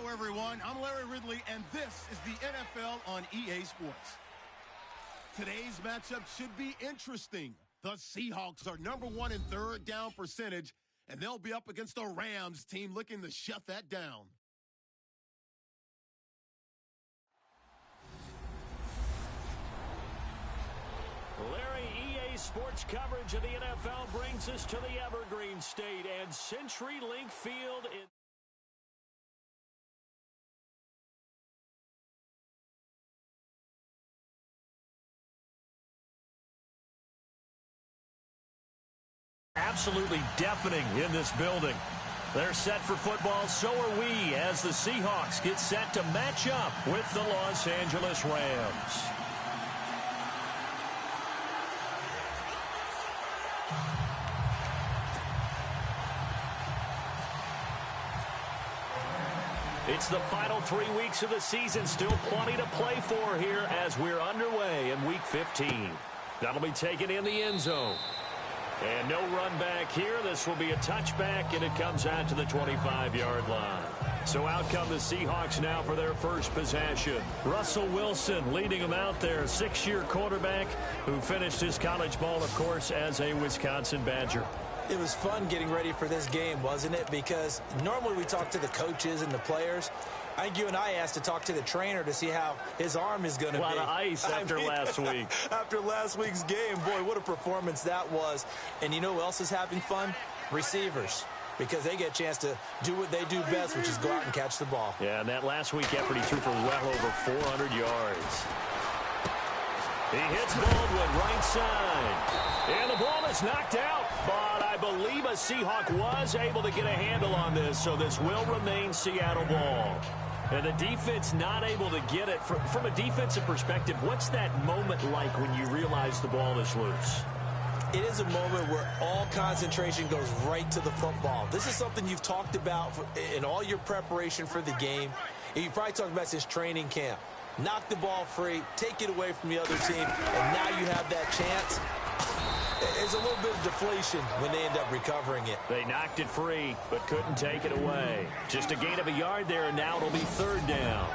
Hello, everyone. I'm Larry Ridley, and this is the NFL on EA Sports. Today's matchup should be interesting. The Seahawks are #1 in third down percentage, and they'll be up against the Rams team looking to shut that down. Larry, EA Sports coverage of the NFL brings us to the Evergreen State and CenturyLink Field in absolutely deafening in this building. They're set for football, so are we, as the Seahawks get set to match up with the Los Angeles Rams. It's the final 3 weeks of the season. Still plenty to play for here as we're underway in Week 15. That'll be taken in the end zone. And no run back here. This will be a touchback, and it comes out to the 25-yard line. So out come the Seahawks now for their first possession. Russell Wilson leading them out there, 6-year quarterback who finished his college ball, of course, as a Wisconsin Badger. It was fun getting ready for this game, wasn't it? Because normally we talk to the coaches and the players. I think you and I asked to talk to the trainer to see how his arm is going to be. A lot of ice after last week. After last week's game, boy, what a performance that was. And you know who else is having fun? Receivers. Because they get a chance to do what they do best, which is go out and catch the ball. Yeah, and that last week effort, he threw for well over 400 yards. He hits Baldwin right side. And the ball is knocked out. But I believe a Seahawk was able to get a handle on this, so this will remain Seattle ball. And the defense not able to get it. From a defensive perspective, what's that moment like when you realize the ball is loose? It is a moment where all concentration goes right to the football. This is something you've talked about in all your preparation for the game. And you probably talked about since training camp. Knock the ball free, take it away from the other team, and now you have that chance. There's a little bit of deflation when they end up recovering it. They knocked it free, but couldn't take it away. Just a gain of a yard there, and now it'll be third down.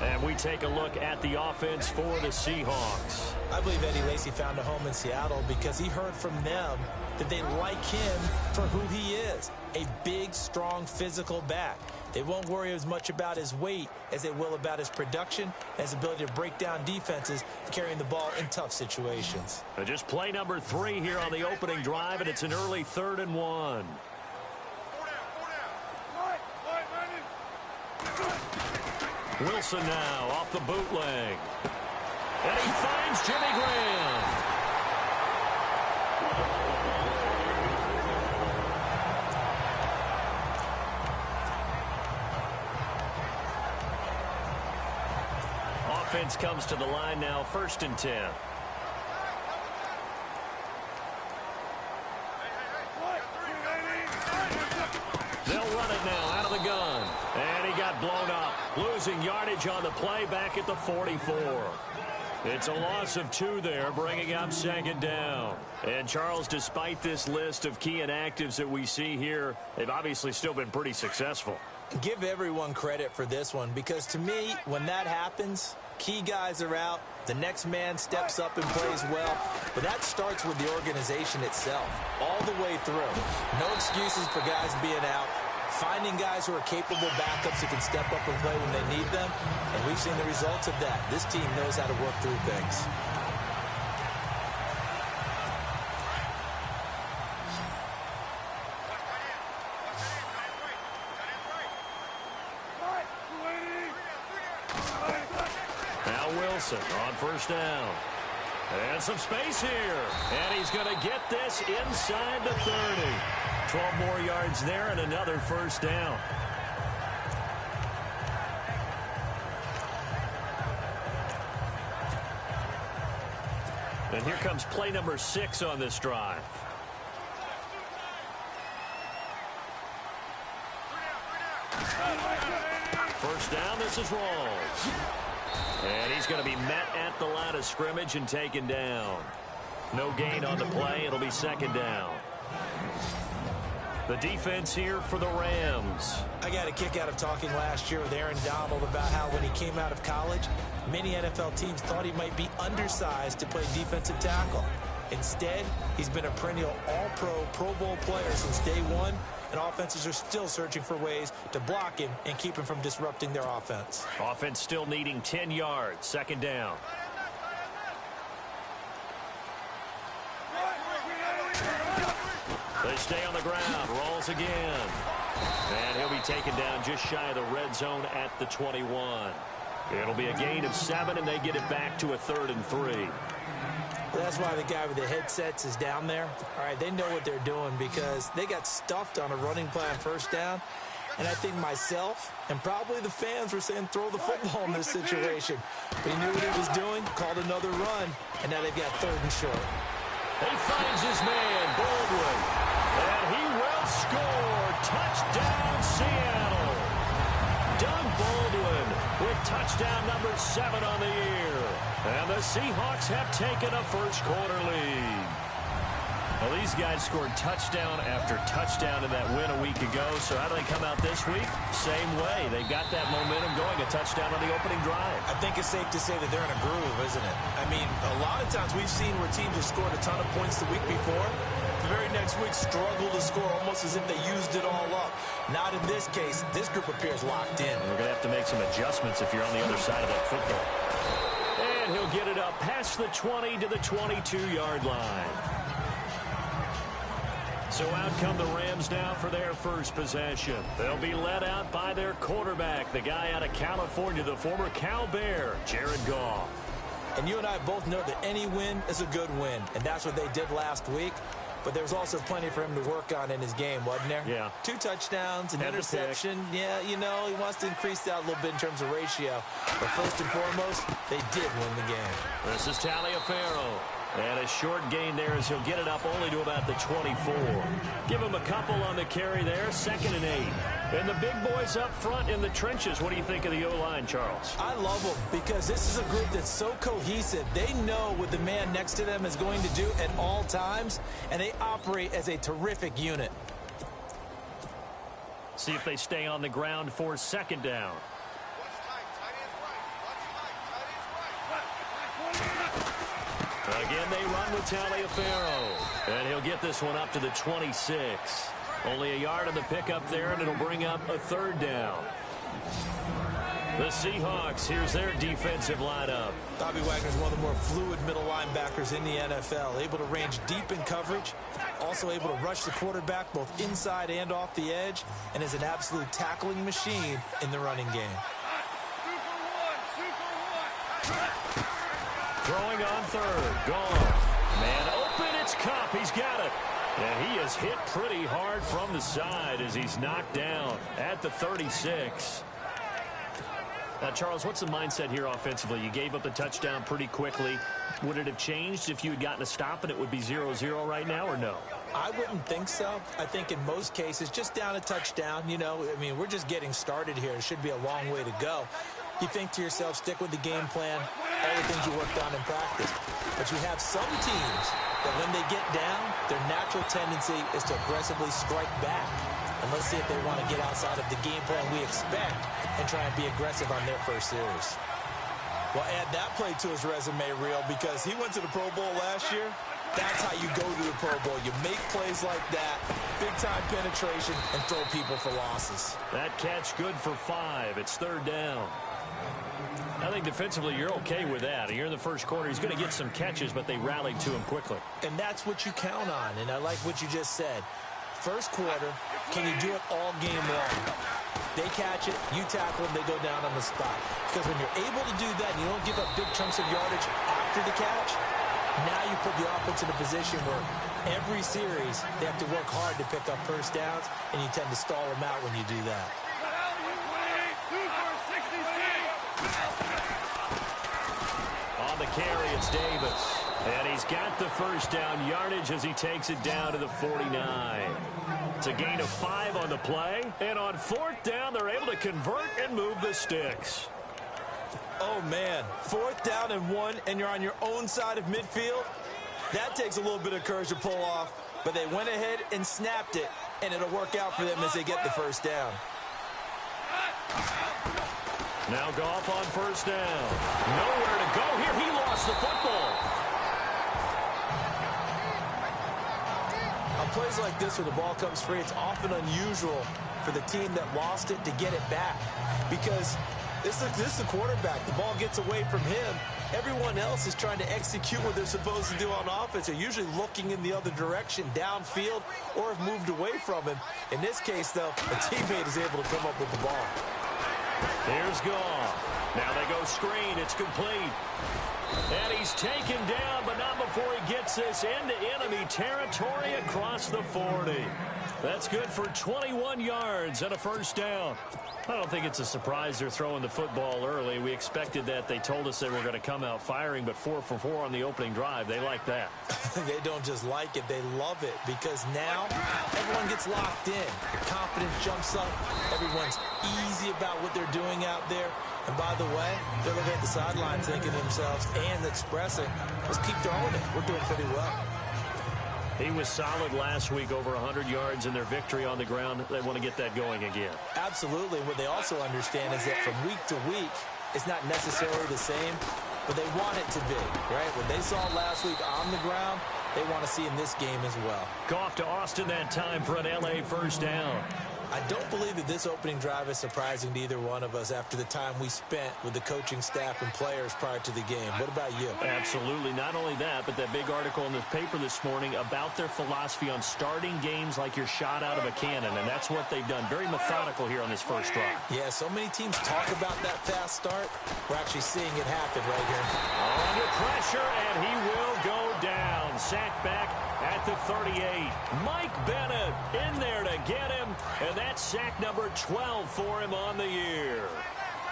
And we take a look at the offense for the Seahawks. I believe Eddie Lacy found a home in Seattle because he heard from them that they like him for who he is, a big, strong, physical back. They won't worry as much about his weight as they will about his production and his ability to break down defenses, carrying the ball in tough situations. Just play number 3 here on the opening drive, and it's an early 3rd and 1. Wilson now off the bootleg. And he finds Jimmy Graham. Offense comes to the line now, 1st and 10. They'll run it now out of the gun. And he got blown up. Losing yardage on the play back at the 44. It's a loss of 2 there, bringing up 2nd down. And, Charles, despite this list of key inactives that we see here, they've obviously still been pretty successful. Give everyone credit for this one because, to me, when that happens, key guys are out, the next man steps up and plays well, but that starts with the organization itself, all the way through. No excuses for guys being out, finding guys who are capable backups who can step up and play when they need them, and we've seen the results of that. This team knows how to work through things. On 1st down. And some space here. And he's going to get this inside the 30. 12 more yards there and another 1st down. And here comes play number 6 on this drive. First down, this is Rawls. And he's going to be met at the line of scrimmage and taken down. No gain on the play. It'll be 2nd down. The defense here for the Rams. I got a kick out of talking last year with Aaron Donald about how when he came out of college, many NFL teams thought he might be undersized to play defensive tackle. Instead, he's been a perennial All-Pro, Pro Bowl player since day one, and offenses are still searching for ways to block him and keep him from disrupting their offense. Offense still needing 10 yards, second down. They stay on the ground, rolls again. And he'll be taken down just shy of the red zone at the 21. It'll be a gain of 7, and they get it back to a 3rd and 3. Well, that's why the guy with the headsets is down there. All right, they know what they're doing because they got stuffed on a running play on first down. And I think myself and probably the fans were saying throw the football in this situation. But he knew what he was doing, called another run, and now they've got 3rd and short. He finds his man, Baldwin, and he will score. Touchdown, Seattle. Doug Baldwin with touchdown number 7 on the year. And the Seahawks have taken a first-quarter lead. Well, these guys scored touchdown after touchdown in that win a week ago. So how do they come out this week? Same way. They got that momentum going, a touchdown on the opening drive. I think it's safe to say that they're in a groove, isn't it? I mean, a lot of times we've seen where teams have scored a ton of points the week before. The very next week struggle to score almost as if they used it all up. Not in this case. This group appears locked in. We're going to have to make some adjustments if you're on the other side of that football. And he'll get it up past the 20 to the 22-yard line. So out come the Rams now for their first possession. They'll be led out by their quarterback, the guy out of California, the former Cal Bear, Jared Goff. And you and I both know that any win is a good win, and that's what they did last week. But there was also plenty for him to work on in his game, wasn't there? Yeah. 2 touchdowns, an interception. Yeah, you know, he wants to increase that a little bit in terms of ratio. But first and foremost, they did win the game. This is Taliaferro. And a short gain there as he'll get it up only to about the 24. Give him a couple on the carry there, 2nd and 8. And the big boys up front in the trenches. What do you think of the O-line, Charles? I love them because this is a group that's so cohesive. They know what the man next to them is going to do at all times, and they operate as a terrific unit. See if they stay on the ground for 2nd down. Again, they run with Taliaferro. And he'll get this one up to the 26. Only a yard on the pickup there, and it'll bring up a 3rd down. The Seahawks, here's their defensive lineup. Bobby Wagner's one of the more fluid middle linebackers in the NFL, able to range deep in coverage, also able to rush the quarterback both inside and off the edge, and is an absolute tackling machine in the running game. Throwing on 3rd. Goff. Man open, it's Cup. He's got it. And he is hit pretty hard from the side as he's knocked down at the 36. Now, Charles, what's the mindset here offensively? You gave up the touchdown pretty quickly. Would it have changed if you had gotten a stop and it would be 0-0 right now, or no? I wouldn't think so. I think in most cases, just down a touchdown, you know, I mean, we're just getting started here. It should be a long way to go. You think to yourself, stick with the game plan, all the things you worked on in practice. But you have some teams that when they get down, their natural tendency is to aggressively strike back. And let's see if they want to get outside of the game plan we expect and try and be aggressive on their first series. Well, add that play to his resume reel because he went to the Pro Bowl last year. That's how you go to the Pro Bowl. You make plays like that, big-time penetration, and throw people for losses. That catch good for 5. It's 3rd down. I think defensively you're okay with that. Here in the first quarter, he's going to get some catches, but they rallied to him quickly. And that's what you count on, and I like what you just said. First quarter, can you do it all game long? They catch it, you tackle them, they go down on the spot. Because when you're able to do that and you don't give up big chunks of yardage after the catch, now you put the offense in a position where every series they have to work hard to pick up first downs, and you tend to stall them out when you do that. On the carry, it's Davis. And he's got the first down yardage as he takes it down to the 49. It's a gain of 5 on the play. And on 4th down, they're able to convert and move the sticks. Oh, man. 4th down and 1, and you're on your own side of midfield. That takes a little bit of courage to pull off. But they went ahead and snapped it. and it'll work out for them as they get the first down. Now Goff on first down. Nowhere to go here. He lost the football. On plays like this where the ball comes free, it's often unusual for the team that lost it to get it back, because this is the quarterback. The ball gets away from him. Everyone else is trying to execute what they're supposed to do on offense. They're usually looking in the other direction, downfield, or have moved away from him. In this case, though, a teammate is able to come up with the ball. Here's Goff. Now they go screen. It's complete. And he's taken down, but not before he gets this into enemy territory across the 40. That's good for 21 yards and a first down. I don't think it's a surprise they're throwing the football early. We expected that. They told us they were going to come out firing, but 4 for 4 on the opening drive. They like that. They don't just like it, they love it, because now everyone gets locked in. The confidence jumps up. Everyone's easy about what they're doing out there. And by the way, they're looking at the sidelines thinking to themselves and expressing, let's keep throwing it. We're doing pretty well. He was solid last week, over 100 yards in their victory on the ground. They want to get that going again. Absolutely. What they also understand is that from week to week, it's not necessarily the same, but they want it to be, right? What they saw last week on the ground, they want to see in this game as well. Goff to Austin that time for an L.A. first down. I don't believe that this opening drive is surprising to either one of us after the time we spent with the coaching staff and players prior to the game. What about you? Absolutely. Not only that, but that big article in the paper this morning about their philosophy on starting games like you're shot out of a cannon, and that's what they've done. Very methodical here on this first drive. Yeah, so many teams talk about that fast start. We're actually seeing it happen right here. Under pressure, and he will go down. Sacked back at the 38. Mike Bennett in there to get him, and that's sack number 12 for him on the year.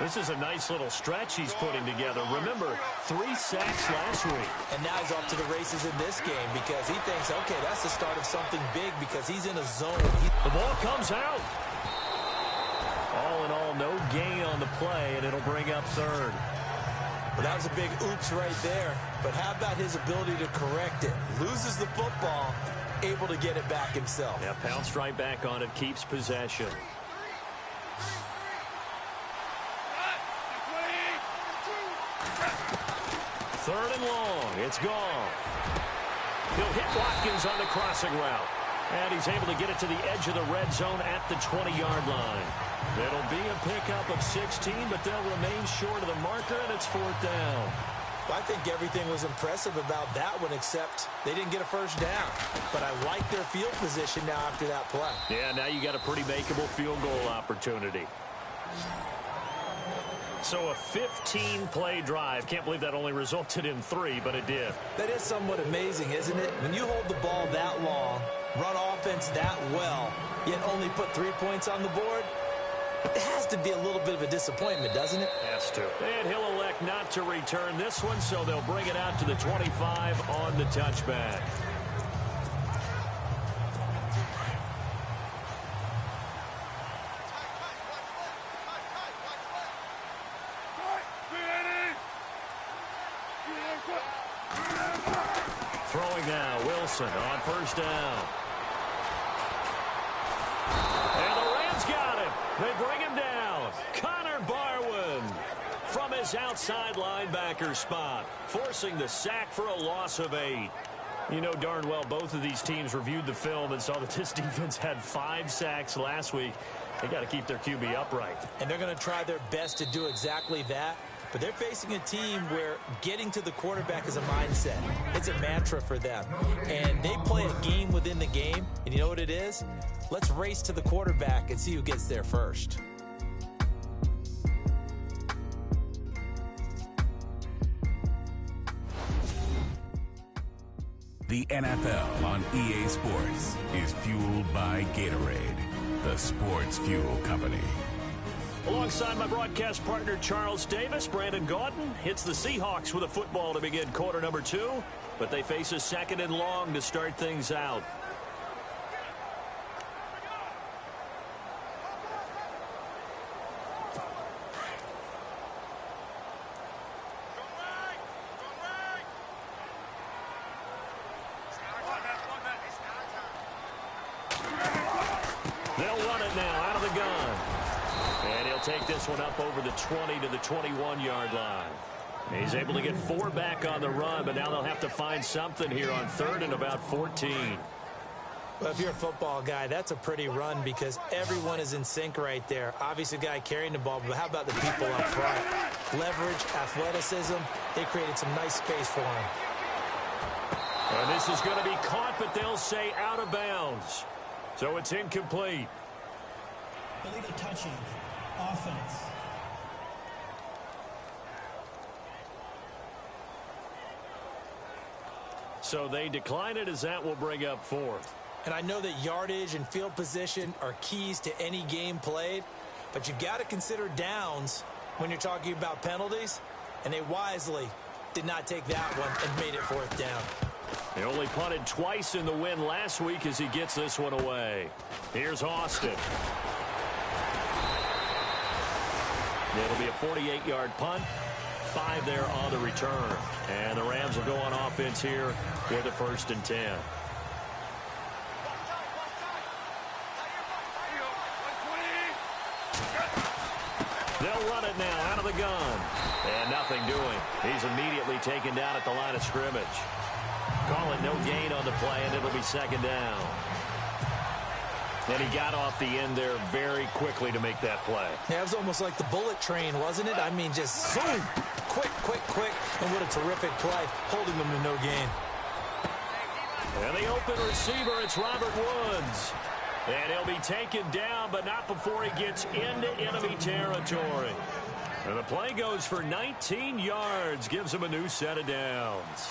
This is a nice little stretch he's putting together. Remember, 3 sacks last week. And now he's off to the races in this game because he thinks, okay, that's the start of something big because he's in a zone. The ball comes out. All in all, no gain on the play, and it'll bring up third. Well, that was a big oops right there. But how about his ability to correct it? Loses the football, able to get it back himself. Yeah, pounced right back on it, keeps possession. Third and long. It's gone. He'll hit Watkins on the crossing route. And he's able to get it to the edge of the red zone at the 20-yard line. It'll be a pickup of 16, but they'll remain short of the marker, and it's 4th down. Well, I think everything was impressive about that one, except they didn't get a first down. But I like their field position now after that play. Yeah, now you got a pretty makeable field goal opportunity. So a 15-play drive. Can't believe that only resulted in 3, but it did. That is somewhat amazing, isn't it? When you hold the ball that long, run offense that well, yet only put 3 points on the board, it has to be a little bit of a disappointment, doesn't it? Has to. And he'll elect not to return this one, so they'll bring it out to the 25 on the touchback. Throwing now, Wilson on first down. And the Rams got him. They bring him down. Connor Barwin from his outside linebacker spot, forcing the sack for a loss of 8. You know darn well both of these teams reviewed the film and saw that this defense had 5 sacks last week. They got to keep their QB upright. And they're going to try their best to do exactly that. But they're facing a team where getting to the quarterback is a mindset. It's a mantra for them. And they play a game within the game. And you know what it is? Let's race to the quarterback and see who gets there first. The NFL on EA Sports is fueled by Gatorade, the sports fuel company. Alongside my broadcast partner, Charles Davis, Brandon Gaudin hits the Seahawks with a football to begin quarter number 2, but they face a 2nd and long to start things out. They'll run it now out of the gun. And he'll take this one up over the 20 to the 21-yard line. He's able to get 4 back on the run, but now they'll have to find something here on 3rd and about 14. Well, if you're a football guy, that's a pretty run because everyone is in sync right there. Obviously, the guy carrying the ball, but how about the people up front? Leverage, athleticism, they created some nice space for him. And this is going to be caught, but they'll say out of bounds. So it's incomplete. Illegal touching. Offense. So they decline it as that will bring up 4th. And I know that yardage and field position are keys to any game played, but you've got to consider downs when you're talking about penalties, and they wisely did not take that one and made it 4th down. He only punted twice in the win last week as he gets this one away. Here's Austin. It'll be a 48-yard punt. 5 there on the return. And the Rams will go on offense here with a 1st and 10. They'll run it now out of the gun. And nothing doing. He's immediately taken down at the line of scrimmage. Call it no gain on the play, and it'll be 2nd down. And he got off the end there very quickly to make that play. Yeah, it was almost like the bullet train, wasn't it? I mean, just zoom, quick, quick, quick. And what a terrific play, holding them to no gain. And the open receiver, it's Robert Woods. And he'll be taken down, but not before he gets into enemy territory. And the play goes for 19 yards, gives him a new set of downs.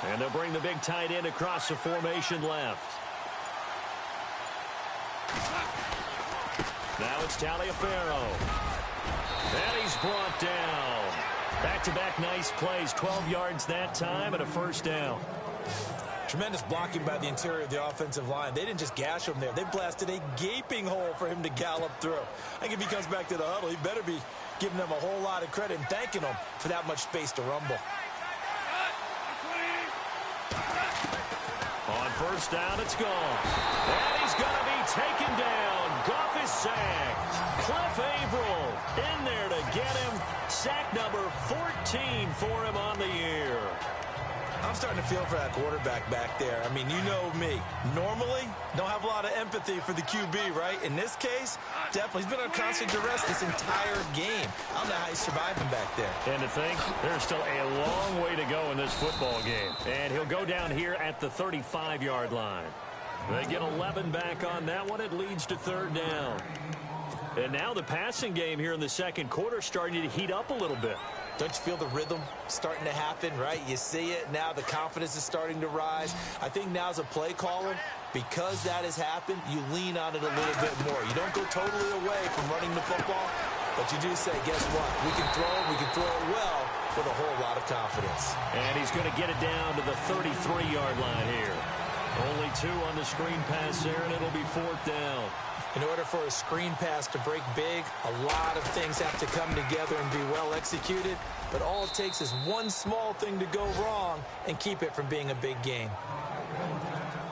And they'll bring the big tight end across the formation left. Now it's Taliaferro. And he's brought down. Back-to-back nice plays. 12 yards that time and a 1st down. Tremendous blocking by the interior of the offensive line. They didn't just gash him there. They blasted a gaping hole for him to gallop through. I think if he comes back to the huddle, he better be giving them a whole lot of credit and thanking them for that much space to rumble. On 1st down, it's gone. And he's going to be taken down. Goff is sacked. Cliff Averill in there to get him. Sack number 14 for him on the year. I'm starting to feel for that quarterback back there. I mean, you know me. Normally, don't have a lot of empathy for the QB, right? In this case, definitely. He's been under constant duress this entire game. I don't know how he's surviving back there. And to think, there's still a long way to go in this football game. And he'll go down here at the 35-yard line. They get 11 back on that one. It leads to 3rd down. And now the passing game here in the 2nd quarter starting to heat up a little bit. Don't you feel the rhythm starting to happen, right? You see it now. The confidence is starting to rise. I think now as a play caller, because that has happened, you lean on it a little bit more. You don't go totally away from running the football, but you do say, guess what? We can throw it well with a whole lot of confidence. And he's going to get it down to the 33-yard line here. Only 2 on the screen pass there, and it'll be 4th down. In order for a screen pass to break big, a lot of things have to come together and be well executed. But all it takes is one small thing to go wrong and keep it from being a big gain.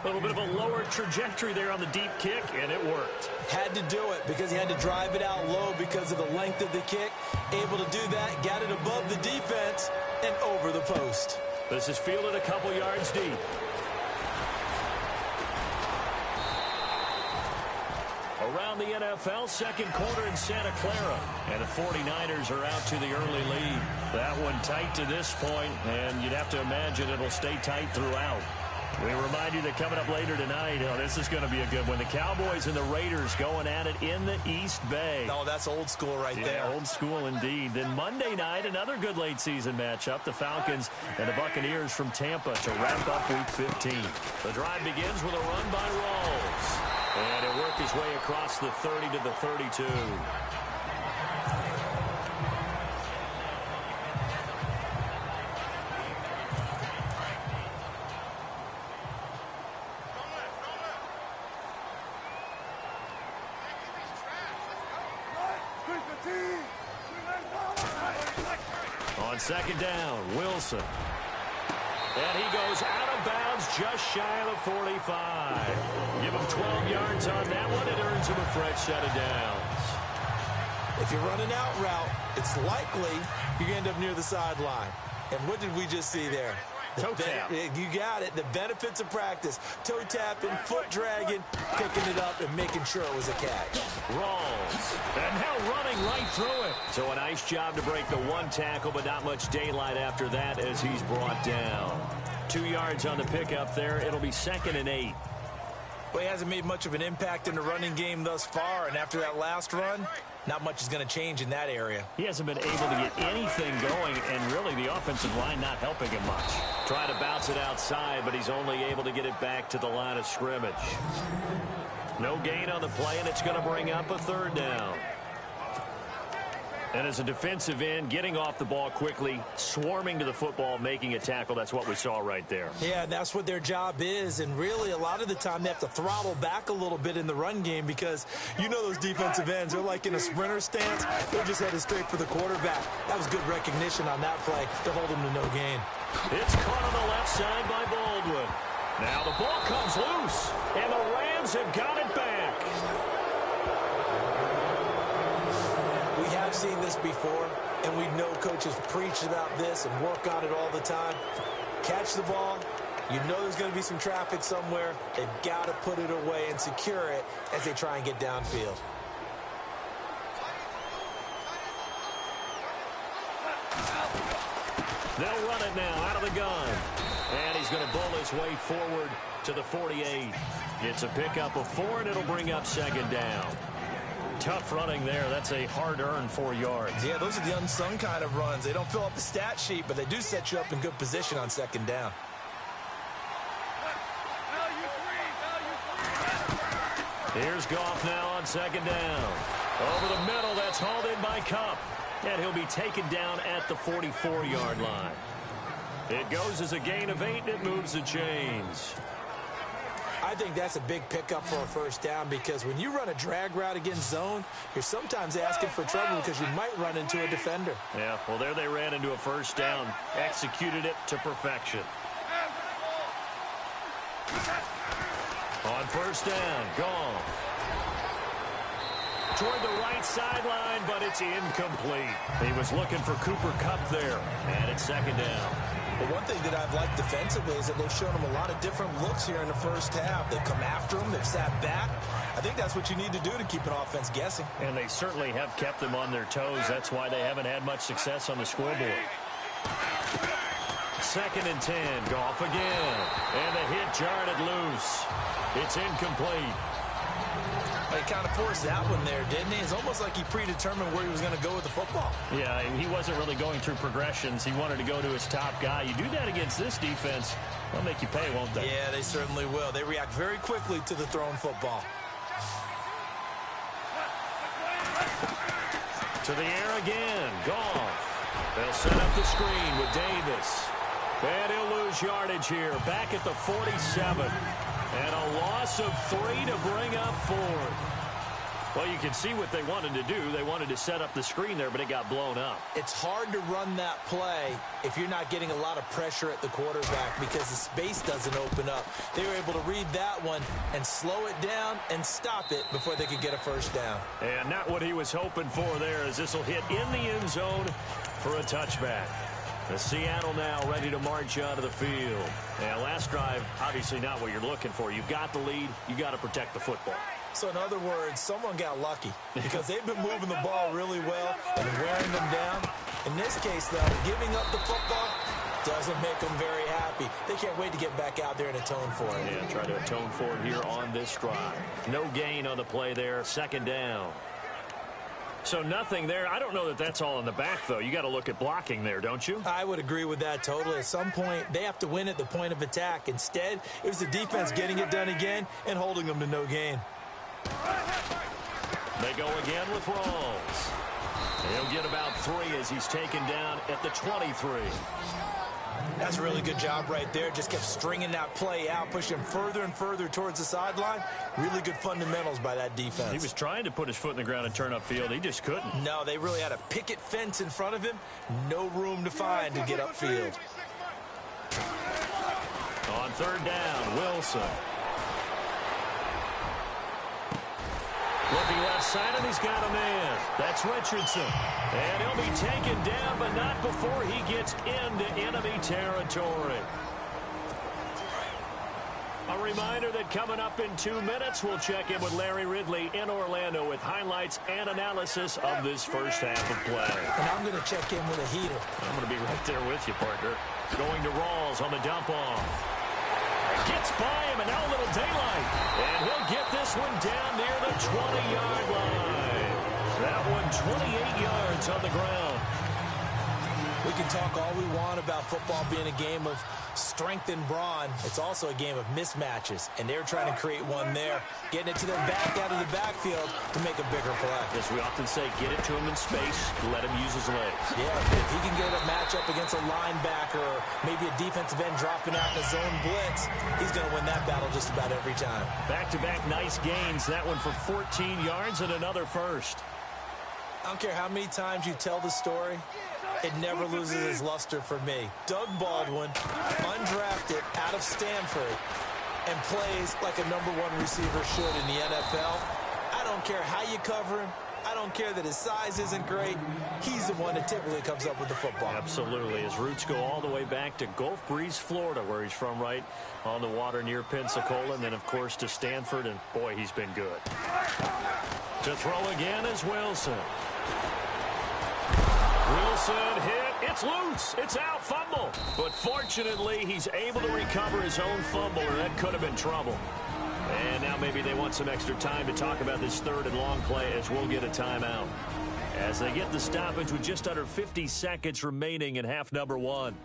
A little bit of a lower trajectory there on the deep kick, and it worked. Had to do it because he had to drive it out low because of the length of the kick. Able to do that, got it above the defense and over the post. This is fielded a couple yards deep. Around the NFL, 2nd quarter in Santa Clara. And the 49ers are out to the early lead. That one tight to this point, and you'd have to imagine it'll stay tight throughout. We remind you that coming up later tonight, this is going to be a good one. The Cowboys and the Raiders going at it in the East Bay. Oh, that's old school right there. Old school indeed. Then Monday night, another good late season matchup. The Falcons and the Buccaneers from Tampa to wrap up Week 15. The drive begins with a run by Rawls. And he'll work his way across the 30 to the 32. second down, Wilson. And he goes out of bounds just shy of the 45. Give him 12 yards on that one. It earns him a fresh set of downs. If you're running out route, it's likely you end up near the sideline. And what did we just see there? Toe tap. You got it. The benefits of practice. Toe tapping, foot dragging, picking it up, and making sure it was a catch. Rawls. And now running right through it. So a nice job to break the one tackle, but not much daylight after that as he's brought down. 2 yards on the pickup there. It'll be 2nd and 8. Well, he hasn't made much of an impact in the running game thus far, and after that last run, not much is going to change in that area. He hasn't been able to get anything going, and really the offensive line not helping him much. Trying to bounce it outside, but he's only able to get it back to the line of scrimmage. No gain on the play, and it's going to bring up a 3rd down. And as a defensive end, getting off the ball quickly, swarming to the football, making a tackle, that's what we saw right there. Yeah, that's what their job is, and really a lot of the time they have to throttle back a little bit in the run game because you know those defensive ends, they're like in a sprinter stance. They're just headed straight for the quarterback. That was good recognition on that play to hold them to no gain. It's caught on the left side by Baldwin. Now the ball comes loose, and the Rams have got it back. We have seen this before, and we know coaches preach about this and work on it all the time. Catch the ball. You know there's going to be some traffic somewhere. They've got to put it away and secure it as they try and get downfield. They'll run it now out of the gun. And he's going to bull his way forward to the 48. It's a pickup of 4, and it'll bring up 2nd down. Tough running there. That's a hard-earned 4 yards. Yeah, those are the unsung kind of runs. They don't fill up the stat sheet, but they do set you up in good position on 2nd down. Here's Goff now on 2nd down. Over the middle, that's hauled in by Kupp. And he'll be taken down at the 44-yard line. It goes as a gain of 8, and it moves the chains. I think that's a big pickup for a 1st down because when you run a drag route against zone, you're sometimes asking for trouble because you might run into a defender. Yeah, well, there they ran into a 1st down. Executed it to perfection. On 1st down, Goff. Toward the right sideline, but it's incomplete. He was looking for Cooper Kupp there, and it's 2nd down. But one thing that I've liked defensively is that they've shown him a lot of different looks here in the 1st half. They've come after him. They've sat back. I think that's what you need to do to keep an offense guessing. And they certainly have kept them on their toes. That's why they haven't had much success on the scoreboard. 2nd and 10. Goff again. And the hit jarred it loose. It's incomplete. He kind of forced that one there, didn't he? It's almost like he predetermined where he was going to go with the football. Yeah, he wasn't really going through progressions. He wanted to go to his top guy. You do that against this defense, they'll make you pay, won't they? Yeah, they certainly will. They react very quickly to the thrown football. To the air again. Goff. They'll set up the screen with Davis. And he'll lose yardage here. Back at the 47. And a loss of 3 to bring up 4th. Well, you can see what they wanted to do. They wanted to set up the screen there, but it got blown up. It's hard to run that play if you're not getting a lot of pressure at the quarterback because the space doesn't open up. They were able to read that one and slow it down and stop it before they could get a 1st down. And not what he was hoping for there, as this will hit in the end zone for a touchback. The Seattle now ready to march out of the field. And last drive, obviously not what you're looking for. You've got the lead. You got to protect the football. So in other words, someone got lucky because they've been moving the ball really well and wearing them down. In this case, though, giving up the football doesn't make them very happy. They can't wait to get back out there and atone for it. Yeah, try to atone for it here on this drive. No gain on the play there. 2nd down. So nothing there. I don't know that that's all in the back, though. You got to look at blocking there, don't you? I would agree with that totally. At some point, they have to win at the point of attack. Instead, it was the defense getting it done again and holding them to no gain. They go again with Rawls. He'll get about 3 as he's taken down at the 23. That's a really good job right there. Just kept stringing that play out, pushing further and further towards the sideline. Really good fundamentals by that defense. He was trying to put his foot in the ground and turn upfield. He just couldn't. No, they really had a picket fence in front of him. No room to find to get upfield. On third down, Wilson. Looking left side, and he's got a man. That's Richardson. And he'll be taken down, but not before he gets into enemy territory. A reminder that coming up in 2 minutes, we'll check in with Larry Ridley in Orlando with highlights and analysis of this first half of play. And I'm going to check in with a heater. I'm going to be right there with you, partner. Going to Rawls on the dump-off. Gets by him, and now a little daylight. And he'll get this one down near the 20-yard line. That one 28 yards on the ground. We can talk all we want about football being a game of strength and brawn. It's also a game of mismatches, and they're trying to create one there, getting it to their back out of the backfield to make a bigger play. As we often say, get it to him in space, let him use his legs. Yeah, if he can get a matchup against a linebacker or maybe a defensive end dropping out in a zone blitz, he's going to win that battle just about every time. Back-to-back nice gains. That one for 14 yards and another first. I don't care how many times you tell the story, it never loses its luster for me. Doug Baldwin, undrafted out of Stanford, and plays like a #1 receiver should in the NFL. I don't care how you cover him. I don't care that his size isn't great. He's the one that typically comes up with the football. Absolutely. His roots go all the way back to Gulf Breeze, Florida, where he's from, right on the water near Pensacola, and then, of course, to Stanford, and, boy, he's been good. To throw again is Wilson. Wilson hit. It's loose. It's out. Fumble. But fortunately, he's able to recover his own fumble, or that could have been trouble. And now maybe they want some extra time to talk about this third and long play as we'll get a timeout. As they get the stoppage with just under 50 seconds remaining in half number one.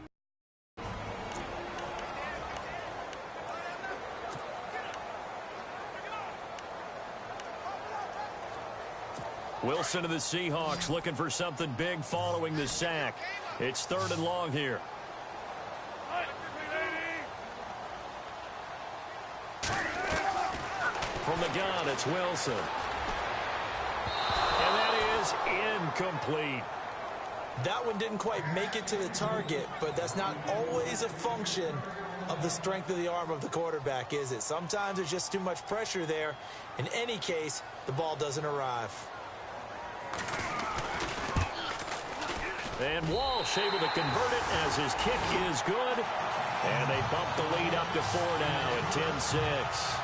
Wilson of the Seahawks looking for something big following the sack. It's third and long here. From the gun, it's Wilson. And that is incomplete. That one didn't quite make it to the target, but that's not always a function of the strength of the arm of the quarterback, is it? Sometimes there's just too much pressure there. In any case, the ball doesn't arrive. And Walsh able to convert it as his kick is good. And they bump the lead up to 4 now at 10-6.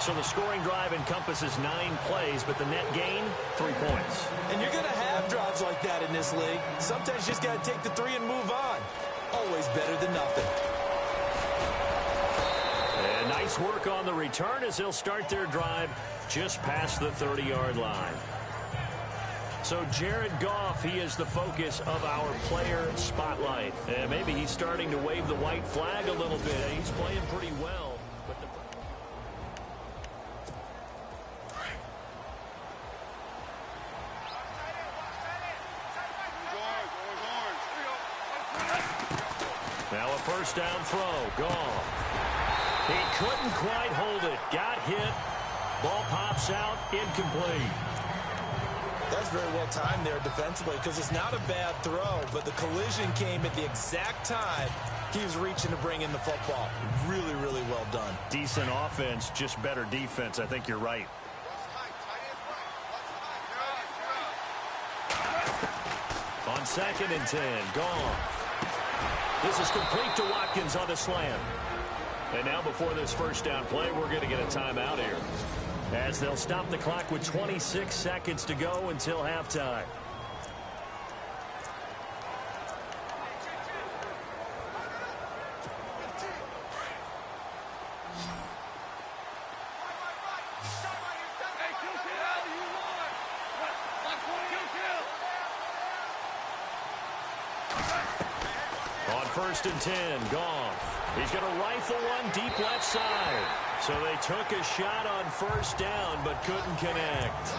So the scoring drive encompasses 9 plays, but the net gain, 3 points. And you're going to have drives like that in this league. Sometimes you just got to take the 3 and move on. Always better than nothing. And nice work on the return as they'll start their drive just past the 30-yard line. So Jared Goff, he is the focus of our player spotlight. And maybe he's starting to wave the white flag a little bit. He's playing pretty well. But now a first down throw. Goff. He couldn't quite hold it. Got hit. Ball pops out. Incomplete. That's very well timed there defensively because it's not a bad throw, but the collision came at the exact time he was reaching to bring in the football. Really, really well done. Decent offense, just better defense. I think you're right. On 2nd and 10, Goff. This is complete to Watkins on the slant. And now before this first down play, we're going to get a timeout here, as they'll stop the clock with 26 seconds to go until halftime. On 1st and 10, Goff. He's going to rifle one deep left side. So they took a shot on first down, but couldn't connect.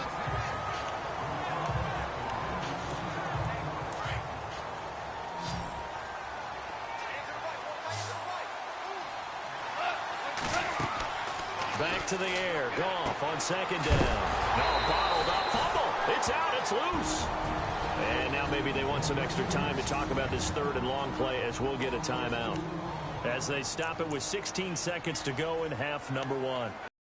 Back to the air. Goff on second down. No, bottled up. Fumble. It's out. It's loose. And now maybe they want some extra time to talk about this third and long play as we'll get a timeout. As they stop it with 16 seconds to go in half number 1.